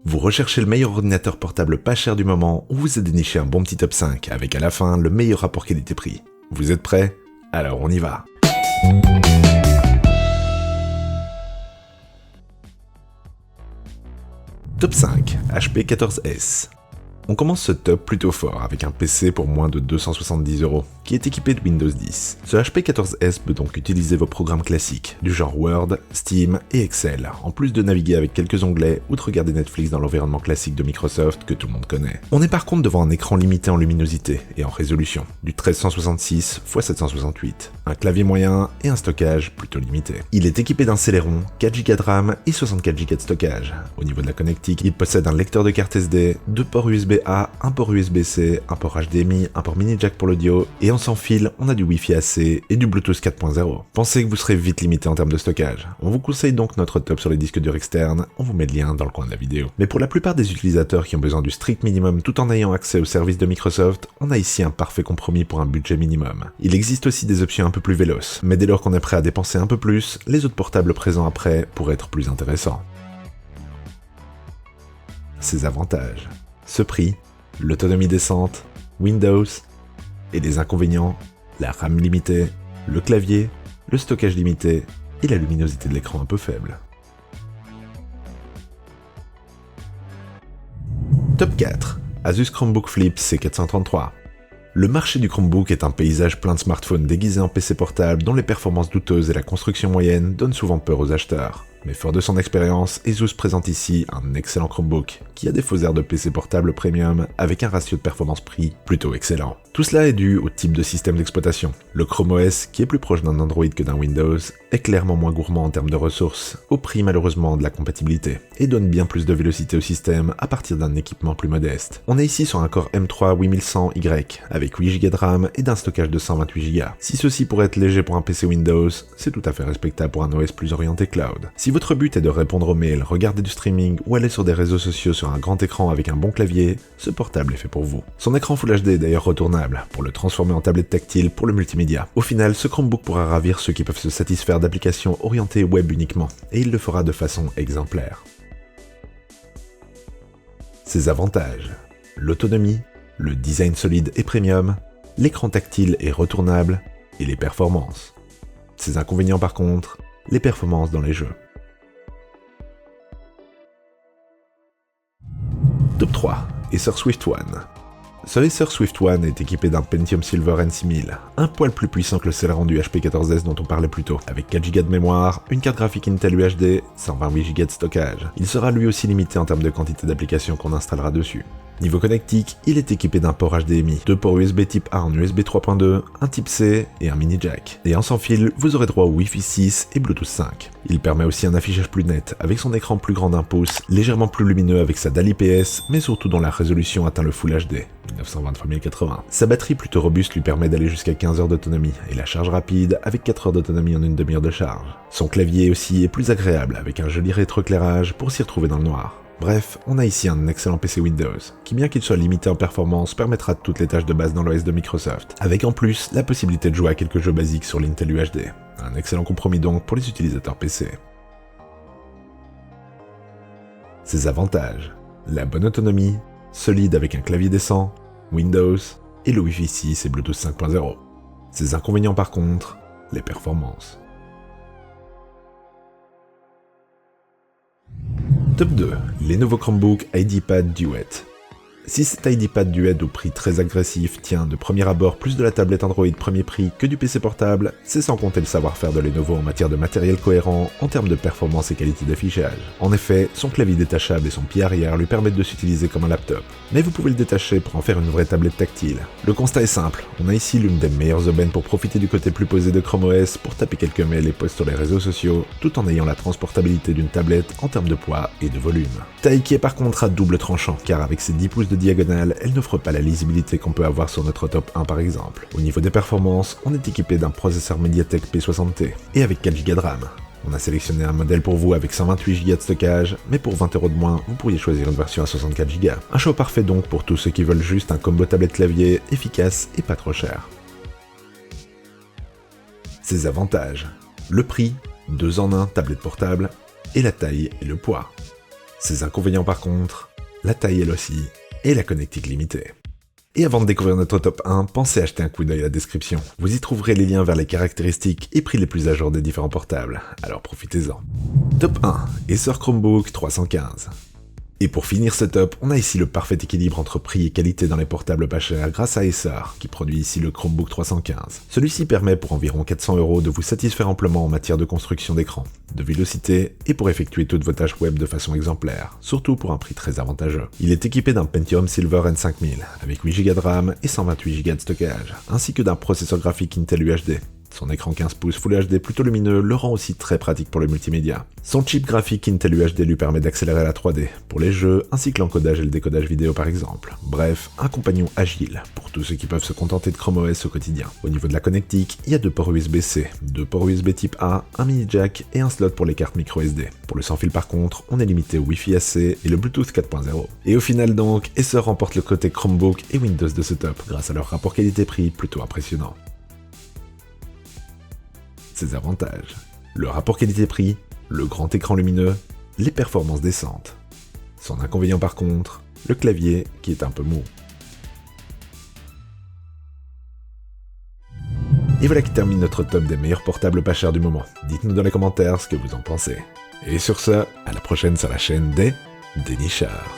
Vous recherchez le meilleur ordinateur portable pas cher du moment, on vous a déniché un bon petit top 5 avec à la fin le meilleur rapport qualité-prix. Vous êtes prêts? Alors on y va. Top 5, HP 14S. On commence ce top plutôt fort avec un PC pour moins de 270€, qui est équipé de Windows 10. Ce HP 14S peut donc utiliser vos programmes classiques, du genre Word, Steam et Excel, en plus de naviguer avec quelques onglets ou de regarder Netflix dans l'environnement classique de Microsoft que tout le monde connaît. On est par contre devant un écran limité en luminosité et en résolution, du 1366 x 768, un clavier moyen et un stockage plutôt limité. Il est équipé d'un Celeron, 4Go de RAM et 64Go de stockage. Au niveau de la connectique, il possède un lecteur de carte SD, 2 ports USB-A, un port USB-C, un port HDMI, un port mini jack pour l'audio, et en sans fil, on a du Wi-Fi AC et du Bluetooth 4.0. Pensez que vous serez vite limité en termes de stockage. On vous conseille donc notre top sur les disques durs externes, on vous met le lien dans le coin de la vidéo. Mais pour la plupart des utilisateurs qui ont besoin du strict minimum tout en ayant accès aux services de Microsoft, on a ici un parfait compromis pour un budget minimum. Il existe aussi des options un peu plus véloces, mais dès lors qu'on est prêt à dépenser un peu plus, les autres portables présents après pourraient être plus intéressants. Ses avantages. Ce prix, l'autonomie décente, Windows, et les inconvénients, la RAM limitée, le clavier, le stockage limité et la luminosité de l'écran un peu faible. Top 4, Asus Chromebook Flip C433. Le marché du Chromebook est un paysage plein de smartphones déguisés en PC portable dont les performances douteuses et la construction moyenne donnent souvent peur aux acheteurs. Mais fort de son expérience, Asus présente ici un excellent Chromebook, qui a des faux airs de PC portable premium avec un ratio de performance-prix plutôt excellent. Tout cela est dû au type de système d'exploitation. Le Chrome OS, qui est plus proche d'un Android que d'un Windows, est clairement moins gourmand en termes de ressources, au prix malheureusement de la compatibilité, et donne bien plus de vélocité au système à partir d'un équipement plus modeste. On est ici sur un Core M3 8100Y, avec 8Go de RAM et d'un stockage de 128Go. Si ceci pourrait être léger pour un PC Windows, c'est tout à fait respectable pour un OS plus orienté cloud. Si votre but est de répondre aux mails, regarder du streaming ou aller sur des réseaux sociaux sur un grand écran avec un bon clavier, ce portable est fait pour vous. Son écran Full HD est d'ailleurs retournable, pour le transformer en tablette tactile pour le multimédia. Au final, ce Chromebook pourra ravir ceux qui peuvent se satisfaire d'applications orientées web uniquement, et il le fera de façon exemplaire. Ses avantages. L'autonomie, le design solide et premium, l'écran tactile et retournable, et les performances. Ses inconvénients par contre, les performances dans les jeux. Top 3, Acer Swift One. Ce Acer Swift One est équipé d'un Pentium Silver N6000, un poil plus puissant que le Celeron du HP 14S dont on parlait plus tôt, avec 4Go de mémoire, une carte graphique Intel UHD, 128Go de stockage. Il sera lui aussi limité en termes de quantité d'applications qu'on installera dessus. Niveau connectique, il est équipé d'un port HDMI, 2 ports USB type A en USB 3.2, un type C et un mini jack. Et en sans fil, vous aurez droit au Wi-Fi 6 et Bluetooth 5. Il permet aussi un affichage plus net, avec son écran plus grand d'1 pouce, légèrement plus lumineux avec sa dalle IPS, mais surtout dont la résolution atteint le Full HD, 1920x1080. Sa batterie plutôt robuste lui permet d'aller jusqu'à 15 heures d'autonomie, et la charge rapide avec 4 heures d'autonomie en une demi-heure de charge. Son clavier aussi est plus agréable, avec un joli rétroéclairage pour s'y retrouver dans le noir. Bref, on a ici un excellent PC Windows, qui bien qu'il soit limité en performance, permettra toutes les tâches de base dans l'OS de Microsoft, avec en plus la possibilité de jouer à quelques jeux basiques sur l'Intel UHD. Un excellent compromis donc pour les utilisateurs PC. Ses avantages. La bonne autonomie, solide avec un clavier décent, Windows, et le Wi-Fi 6 et Bluetooth 5.0. Ses inconvénients par contre, les performances. Top 2, Lenovo Chromebook IdeaPad Duet. Si cet IdeaPad Duet au prix très agressif tient de premier abord plus de la tablette Android premier prix que du PC portable, c'est sans compter le savoir-faire de Lenovo en matière de matériel cohérent en termes de performance et qualité d'affichage. En effet, son clavier détachable et son pied arrière lui permettent de s'utiliser comme un laptop, mais vous pouvez le détacher pour en faire une vraie tablette tactile. Le constat est simple, on a ici l'une des meilleures aubaines pour profiter du côté plus posé de Chrome OS pour taper quelques mails et posts sur les réseaux sociaux, tout en ayant la transportabilité d'une tablette en termes de poids et de volume. Taille qui est par contre à double tranchant, car avec ses 10 pouces de diagonale, elle n'offre pas la lisibilité qu'on peut avoir sur notre top 1 par exemple. Au niveau des performances, on est équipé d'un processeur MediaTek P60T, et avec 4Go de RAM. On a sélectionné un modèle pour vous avec 128Go de stockage, mais pour 20€ de moins, vous pourriez choisir une version à 64Go. Un choix parfait donc pour tous ceux qui veulent juste un combo tablette clavier efficace et pas trop cher. Ses avantages. Le prix, 2 en 1 tablette portable, et la taille et le poids. Ses inconvénients par contre, la taille elle aussi, et la connectique limitée. Et avant de découvrir notre top 1, pensez à jeter un coup d'œil à la description. Vous y trouverez les liens vers les caractéristiques et prix les plus à jour des différents portables, alors profitez-en. Top 1, Acer Chromebook 315. Et pour finir ce top, on a ici le parfait équilibre entre prix et qualité dans les portables pas chers grâce à Acer, qui produit ici le Chromebook 315. Celui-ci permet pour environ 400 € de vous satisfaire amplement en matière de construction d'écran, de vélocité et pour effectuer toutes vos tâches web de façon exemplaire, surtout pour un prix très avantageux. Il est équipé d'un Pentium Silver N5000 avec 8 Go de RAM et 128 Go de stockage, ainsi que d'un processeur graphique Intel UHD. Son écran 15 pouces Full HD plutôt lumineux le rend aussi très pratique pour le multimédia. Son chip graphique Intel UHD lui permet d'accélérer la 3D, pour les jeux, ainsi que l'encodage et le décodage vidéo par exemple. Bref, un compagnon agile, pour tous ceux qui peuvent se contenter de Chrome OS au quotidien. Au niveau de la connectique, il y a 2 ports USB-C, 2 ports USB type A, un mini jack et un slot pour les cartes micro SD. Pour le sans fil par contre, on est limité au Wi-Fi AC et le Bluetooth 4.0. Et au final donc, Acer remporte le côté Chromebook et Windows de ce top, grâce à leur rapport qualité-prix plutôt impressionnant. Ses avantages. Le rapport qualité-prix, le grand écran lumineux, les performances décentes. Son inconvénient par contre, le clavier qui est un peu mou. Et voilà qui termine notre top des meilleurs portables pas chers du moment. Dites-nous dans les commentaires ce que vous en pensez. Et sur ce, à la prochaine sur la chaîne des Dénicheurs.